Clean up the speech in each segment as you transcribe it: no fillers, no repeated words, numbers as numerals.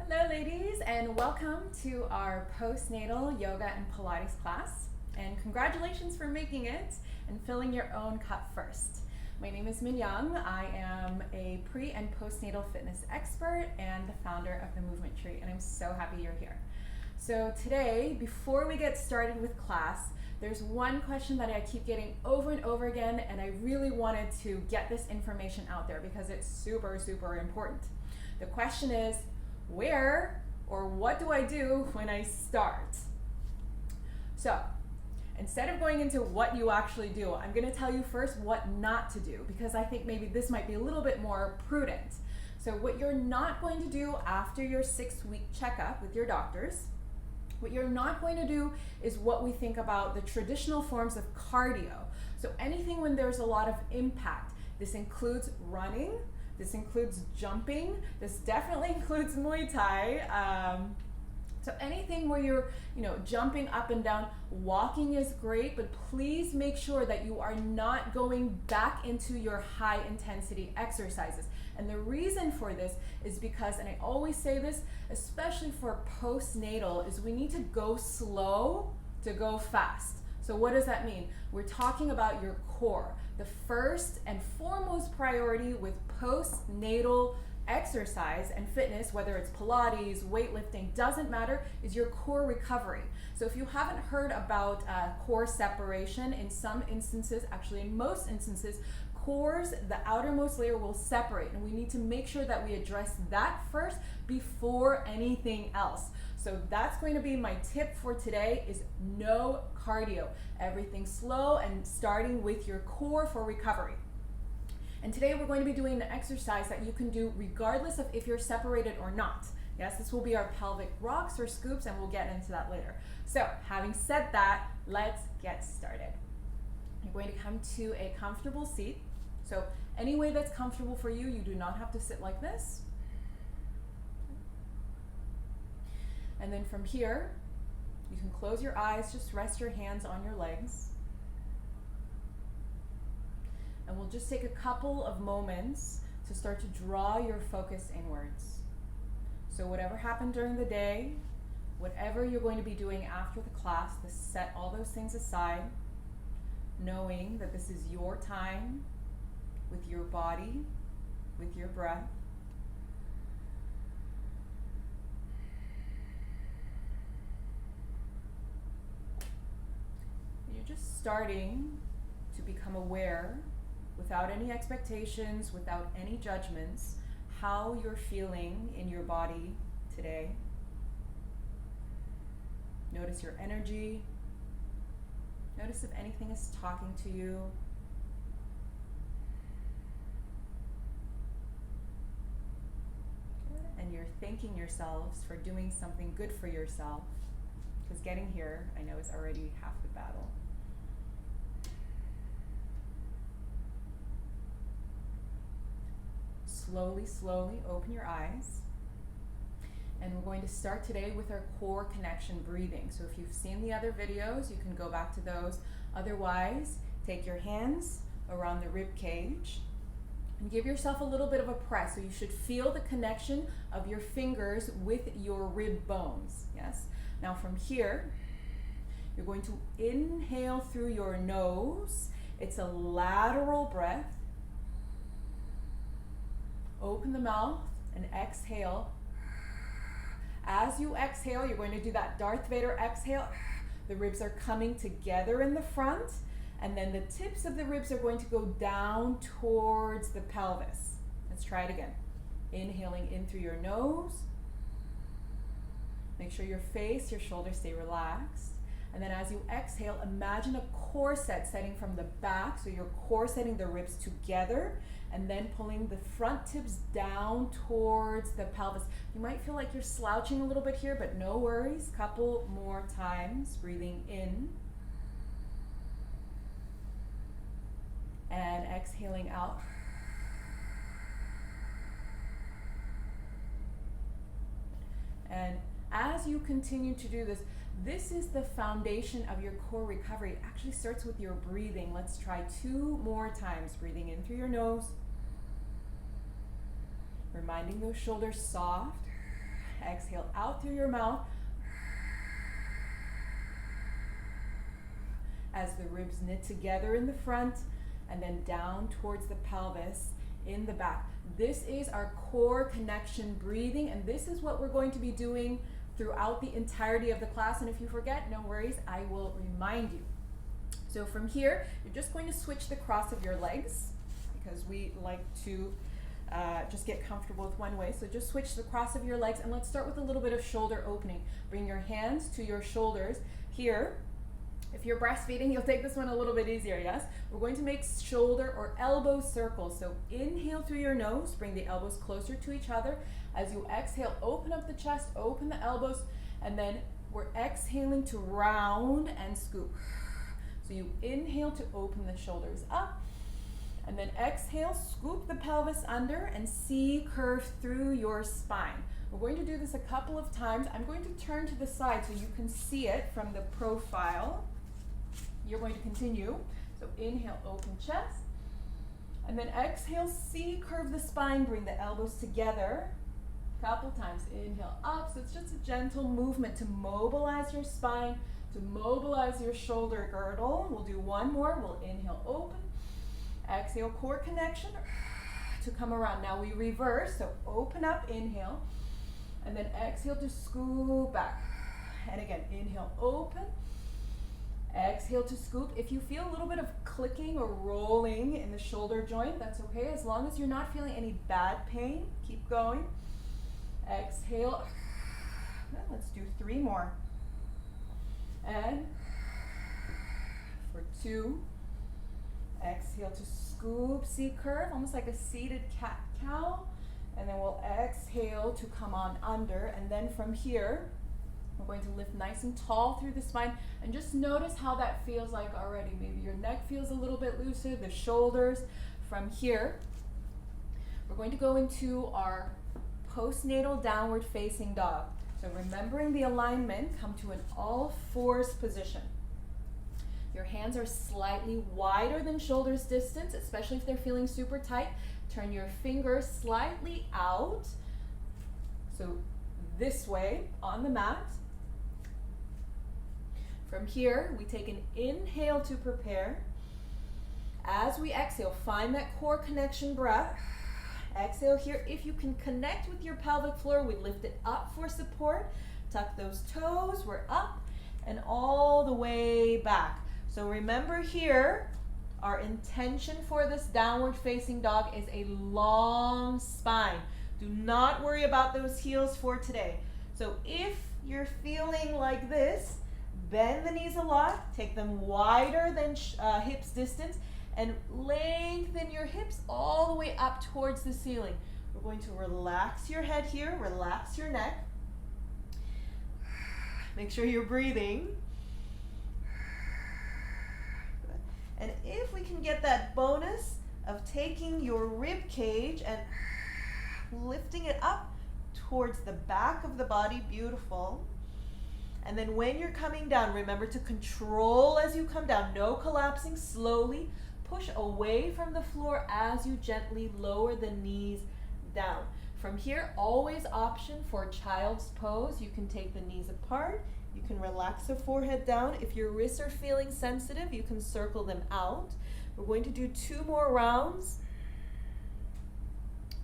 Hello ladies, and welcome to our postnatal yoga and Pilates class. And congratulations for making it and filling your own cup first. My name is Min Young. I am a pre and postnatal fitness expert and the founder of the Movement Tree, and I'm so happy you're here. So today, before we get started with class, there's one question that I keep getting over and over again, and I really wanted to get this information out there because it's super, super important. The question is, where or what do I do when I start? So instead of going into what you actually do, I'm going to tell you first what not to do, because I think maybe this might be a little bit more prudent. So what you're not going to do after your 6-week checkup with your doctors, what you're not going to do is what we think about the traditional forms of cardio. So anything when there's a lot of impact. This includes running, this includes jumping, this definitely includes Muay Thai. So anything where you're, jumping up and down, walking is great, but please make sure that you are not going back into your high intensity exercises. And the reason for this is because, and I always say this, especially for postnatal, is we need to go slow to go fast. So what does that mean? We're talking about your core. The first and foremost priority with postnatal exercise and fitness, whether it's Pilates, weightlifting, doesn't matter, is your core recovery. So if you haven't heard about core separation, in some instances, actually in most instances, cores, the outermost layer will separate, and we need to make sure that we address that first before anything else. So that's going to be my tip for today, is no cardio. Everything slow and starting with your core for recovery. And today we're going to be doing an exercise that you can do regardless of if you're separated or not. Yes, this will be our pelvic rocks or scoops, and we'll get into that later. So having said that, let's get started. You're going to come to a comfortable seat. So any way that's comfortable for you, you do not have to sit like this. And then from here, you can close your eyes, just rest your hands on your legs. And we'll just take a couple of moments to start to draw your focus inwards. So whatever happened during the day, whatever you're going to be doing after the class, to set all those things aside, knowing that this is your time with your body, with your breath. You're just starting to become aware, without any expectations, without any judgments, how you're feeling in your body today. Notice your energy. Notice if anything is talking to you. And you're thanking yourselves for doing something good for yourself, because getting here, I know, is already half the battle. Slowly, slowly open your eyes. And we're going to start today with our core connection breathing. So if you've seen the other videos, you can go back to those. Otherwise, take your hands around the rib cage and give yourself a little bit of a press. So you should feel the connection of your fingers with your rib bones. Yes? Now from here, you're going to inhale through your nose. It's a lateral breath. Open the mouth and exhale. As you exhale, you're going to do that Darth Vader exhale. The ribs are coming together in the front, and then the tips of the ribs are going to go down towards the pelvis. Let's try it again. Inhaling in through your nose. Make sure your face, your shoulders stay relaxed. And then as you exhale, imagine a corset setting from the back, so you're corseting the ribs together, and then pulling the front tips down towards the pelvis. You might feel like you're slouching a little bit here, but no worries. Couple more times, breathing in. And exhaling out. And as you continue to do this, this is the foundation of your core recovery. It actually starts with your breathing. Let's try 2 more times. Breathing in through your nose. Reminding those shoulders soft. Exhale out through your mouth. As the ribs knit together in the front and then down towards the pelvis in the back. This is our core connection breathing, and this is what we're going to be doing throughout the entirety of the class. And if you forget, no worries, I will remind you. So from here, you're just going to switch the cross of your legs because we like to just get comfortable with one way. So just switch the cross of your legs, and let's start with a little bit of shoulder opening. Bring your hands to your shoulders here. If you're breastfeeding, you'll take this one a little bit easier, yes? We're going to make shoulder or elbow circles. So inhale through your nose, bring the elbows closer to each other. As you exhale, open up the chest, open the elbows, and then we're exhaling to round and scoop. So you inhale to open the shoulders up, and then exhale, scoop the pelvis under and C curve through your spine. We're going to do this a couple of times. I'm going to turn to the side so you can see it from the profile. You're going to continue. So inhale, open chest. And then exhale, C curve the spine, bring the elbows together. Couple times. Inhale up. So it's just a gentle movement to mobilize your spine, to mobilize your shoulder girdle. We'll do one more. We'll inhale, open. Exhale, core connection to come around. Now we reverse. So open up, inhale. And then exhale to scoop back. And again, inhale, open. Exhale to scoop. If you feel a little bit of clicking or rolling in the shoulder joint, that's okay. As long as you're not feeling any bad pain, keep going. Exhale. Let's do 3 more. And for 2. Exhale to scoop, C curve, almost like a seated cat-cow. And then we'll exhale to come on under. And then from here, we're going to lift nice and tall through the spine. And just notice how that feels like already. Maybe your neck feels a little bit looser, the shoulders. From here, we're going to go into our postnatal downward facing dog. So remembering the alignment, come to an all fours position. Your hands are slightly wider than shoulders distance, especially if they're feeling super tight. Turn your fingers slightly out. So this way on the mat. From here, we take an inhale to prepare. As we exhale, find that core connection breath. Exhale here. If you can connect with your pelvic floor, we lift it up for support. Tuck those toes. We're up and all the way back. So remember here, our intention for this downward facing dog is a long spine. Do not worry about those heels for today. So if you're feeling like this, bend the knees a lot, take them wider than hips distance, and lengthen your hips all the way up towards the ceiling. We're going to relax your head here, relax your neck. Make sure you're breathing. And if we can get that bonus of taking your rib cage and lifting it up towards the back of the body, beautiful. And then when you're coming down, remember to control as you come down, no collapsing, slowly push away from the floor as you gently lower the knees down. From here, always option for child's pose. You can take the knees apart. You can relax the forehead down. If your wrists are feeling sensitive, you can circle them out. We're going to do 2 more rounds,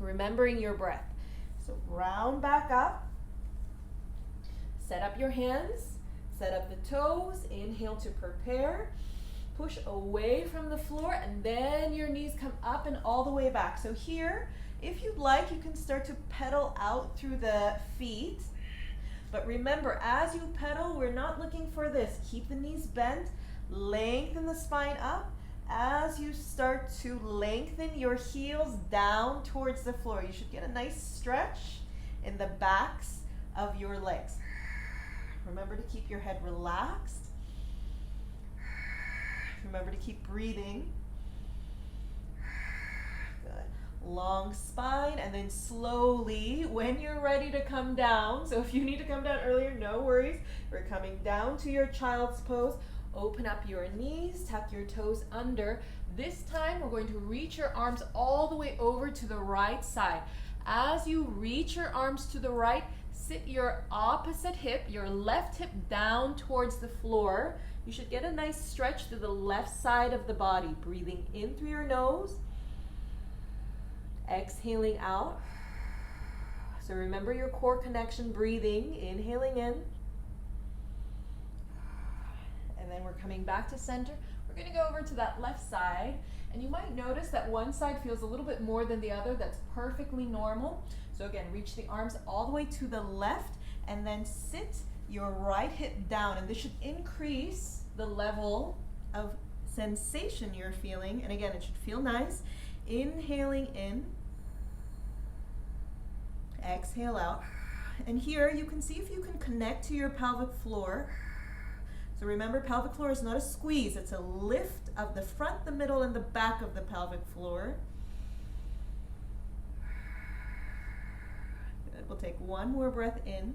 remembering your breath. So round back up. Set up your hands. Set up the toes. Inhale to prepare. Push away from the floor, and then your knees come up and all the way back. So here, if you'd like, you can start to pedal out through the feet. But remember, as you pedal, we're not looking for this. Keep the knees bent, lengthen the spine up. As you start to lengthen your heels down towards the floor, you should get a nice stretch in the backs of your legs. Remember to keep your head relaxed. Remember to keep breathing. Good. Long spine, and then slowly, when you're ready to come down, so if you need to come down earlier, no worries. We're coming down to your child's pose. Open up your knees, tuck your toes under. This time, we're going to reach your arms all the way over to the right side. As you reach your arms to the right, sit your opposite hip, your left hip down towards the floor. You should get a nice stretch through the left side of the body, breathing in through your nose, exhaling out. So remember your core connection, breathing, inhaling in. And then we're coming back to center. We're going to go over to that left side. And you might notice that one side feels a little bit more than the other. That's perfectly normal. So again, reach the arms all the way to the left and then sit your right hip down. And this should increase the level of sensation you're feeling. And again, it should feel nice. Inhaling in. Exhale out. And here you can see if you can connect to your pelvic floor. So remember, pelvic floor is not a squeeze. It's a lift of the front, the middle, and the back of the pelvic floor. Good. We'll take one more breath in.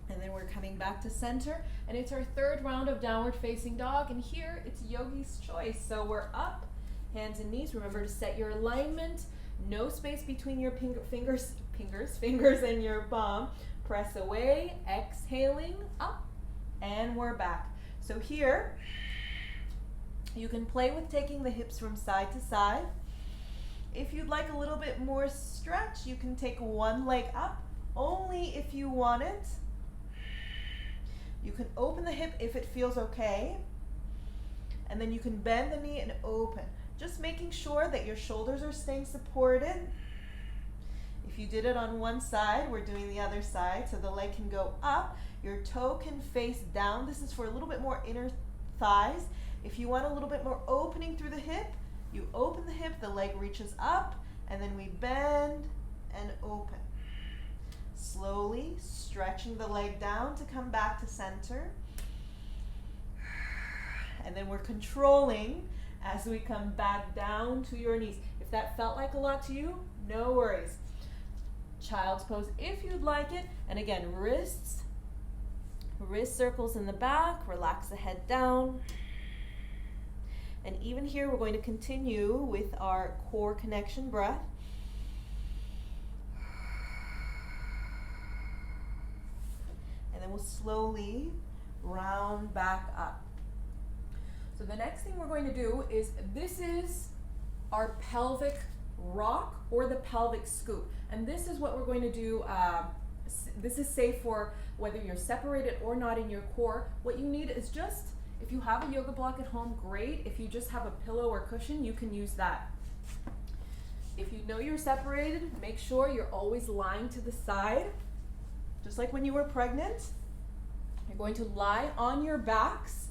And then we're coming back to center. And it's our third round of downward facing dog. And here it's yogi's choice. So we're up, hands and knees. Remember to set your alignment. No space between your fingers and your palm. Press away, exhaling, up, and we're back. So here, you can play with taking the hips from side to side. If you'd like a little bit more stretch, you can take one leg up, only if you want it. You can open the hip if it feels okay. And then you can bend the knee and open. Just making sure that your shoulders are staying supported. If you did it on one side, we're doing the other side. So the leg can go up, your toe can face down. This is for a little bit more inner thighs. If you want a little bit more opening through the hip, you open the hip, the leg reaches up, and then we bend and open. Slowly stretching the leg down to come back to center. And then we're controlling as we come back down to your knees. If that felt like a lot to you, no worries. Child's pose if you'd like it. And again, wrist circles in the back, relax the head down. And even here, we're going to continue with our core connection breath. And then we'll slowly round back up. So the next thing we're going to do is, this is our pelvic rock or the pelvic scoop. And this is what we're going to do. This is safe for whether you're separated or not in your core. What you need is just, if you have a yoga block at home, great. If you just have a pillow or cushion, you can use that. If you know you're separated, make sure you're always lying to the side. Just like when you were pregnant, you're going to lie on your backs.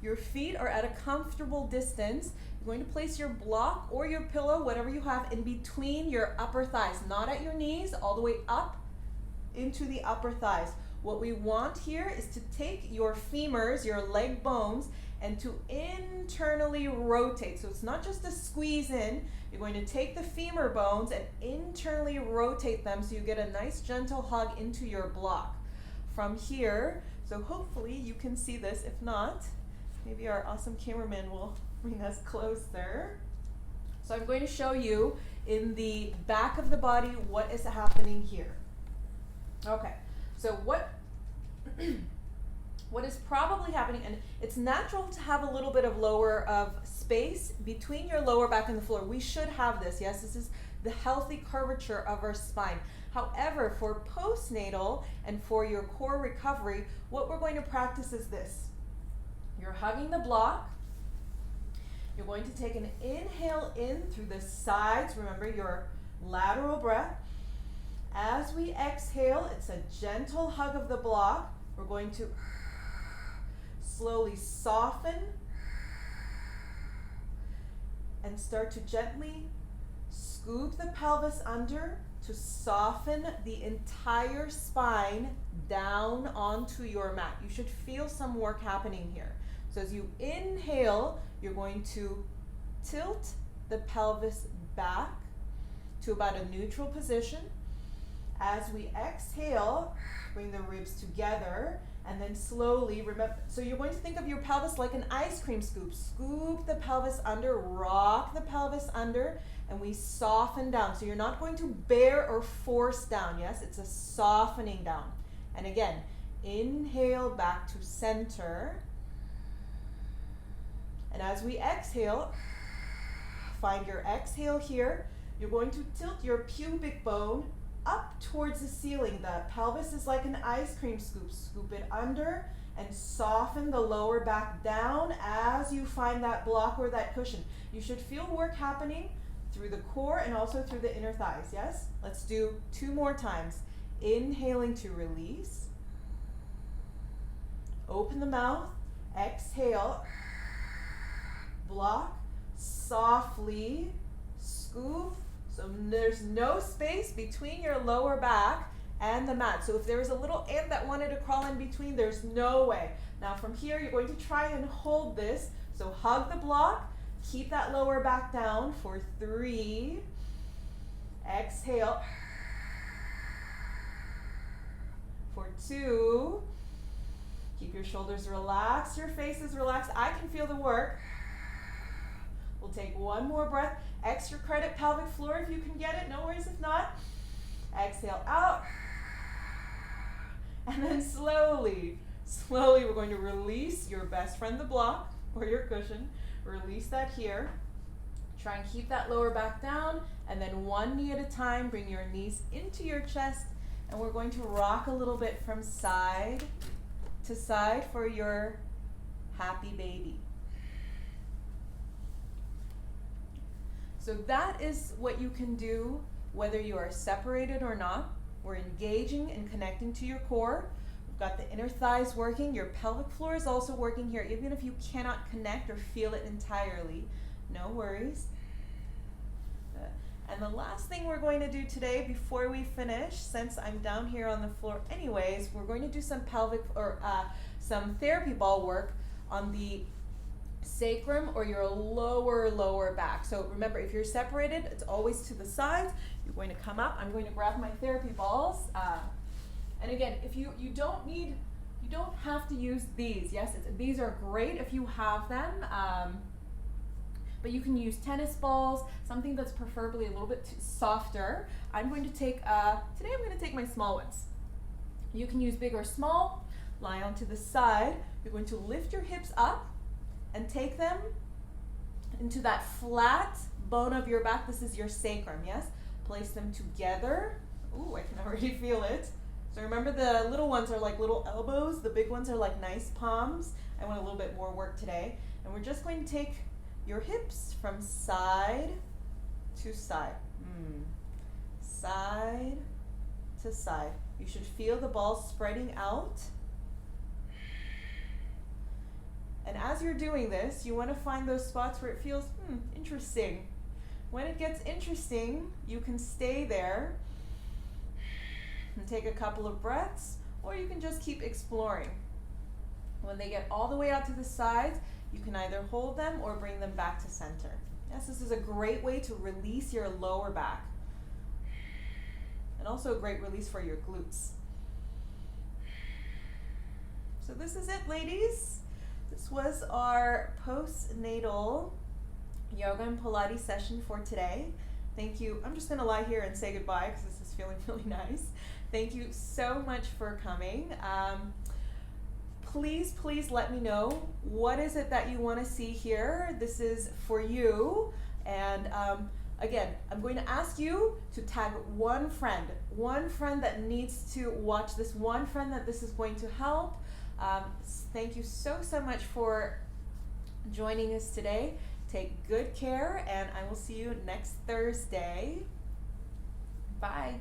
Your feet are at a comfortable distance. You're going to place your block or your pillow, whatever you have, in between your upper thighs, not at your knees, all the way up into the upper thighs. What we want here is to take your femurs, your leg bones, and to internally rotate. So it's not just a squeeze in. You're going to take the femur bones and internally rotate them so you get a nice gentle hug into your block. From here, so hopefully you can see this. If not, maybe our awesome cameraman will bring us closer. So I'm going to show you in the back of the body what is happening here. Okay, so what is probably happening, and it's natural to have a little bit of lower of space between your lower back and the floor. We should have this, yes, this is the healthy curvature of our spine. However, for postnatal and for your core recovery, what we're going to practice is this. You're hugging the block. You're going to take an inhale in through the sides. Remember your lateral breath. As we exhale, it's a gentle hug of the block. We're going to slowly soften and start to gently scoop the pelvis under to soften the entire spine down onto your mat. You should feel some work happening here. So as you inhale, you're going to tilt the pelvis back to about a neutral position. As we exhale, bring the ribs together And then slowly, remember, so you're going to think of your pelvis like an ice cream scoop. Scoop the pelvis under, rock the pelvis under, and we soften down. So you're not going to bear or force down, yes? It's a softening down. And again, inhale back to center. And as we exhale, find your exhale here. You're going to tilt your pubic bone up towards the ceiling. The pelvis is like an ice cream scoop. Scoop it under and soften the lower back down as you find that block or that cushion. You should feel work happening through the core and also through the inner thighs, yes? Let's do 2 more times. Inhaling to release. Open the mouth. Exhale. Block. Softly scoop. So there's no space between your lower back and the mat. So if there was a little ant that wanted to crawl in between, there's no way. Now from here, you're going to try and hold this. So hug the block. Keep that lower back down for 3. Exhale. For 2. Keep your shoulders relaxed, your face is relaxed. I can feel the work. We'll take 1 more breath. Extra credit, pelvic floor if you can get it. No worries if not. Exhale out. And then slowly we're going to release your best friend, the block, or your cushion. Release that here. Try and keep that lower back down. And then 1 knee at a time. Bring your knees into your chest. And we're going to rock a little bit from side to side for your happy baby. So that is what you can do whether you are separated or not. We're engaging and connecting to your core. We've got the inner thighs working. Your pelvic floor is also working here, even if you cannot connect or feel it entirely. No worries. And the last thing we're going to do today before we finish, since I'm down here on the floor anyways, we're going to do some pelvic or some therapy ball work on the sacrum or your lower back. So remember, if you're separated, it's always to the sides. You're going to come up. I'm going to grab my therapy balls. And again, if you don't have to use these. Yes, these are great if you have them. But you can use tennis balls, something that's preferably a little bit softer. I'm going to take, today I'm going to take my small ones. You can use big or small. Lie onto the side. You're going to lift your hips up and take them into that flat bone of your back. This is your sacrum, yes? Place them together. Ooh, I can already feel it. So remember, the little ones are like little elbows. The big ones are like nice palms. I want a little bit more work today. And we're just going to take your hips from side to side. Side to side. You should feel the balls spreading out. And as you're doing this, you want to find those spots where it feels interesting. When it gets interesting, you can stay there and take a couple of breaths, or you can just keep exploring. When they get all the way out to the sides, you can either hold them or bring them back to center. Yes, this is a great way to release your lower back. And also a great release for your glutes. So this is it, ladies. This was our postnatal yoga and Pilates session for today. Thank you. I'm just going to lie here and say goodbye because this is feeling really nice. Thank you so much for coming. Please let me know, what is it that you want to see here? This is for you. And again, I'm going to ask you to tag one friend that needs to watch this, one friend that this is going to help. Thank you so much for joining us today. Take good care, and I will see you next Thursday. Bye.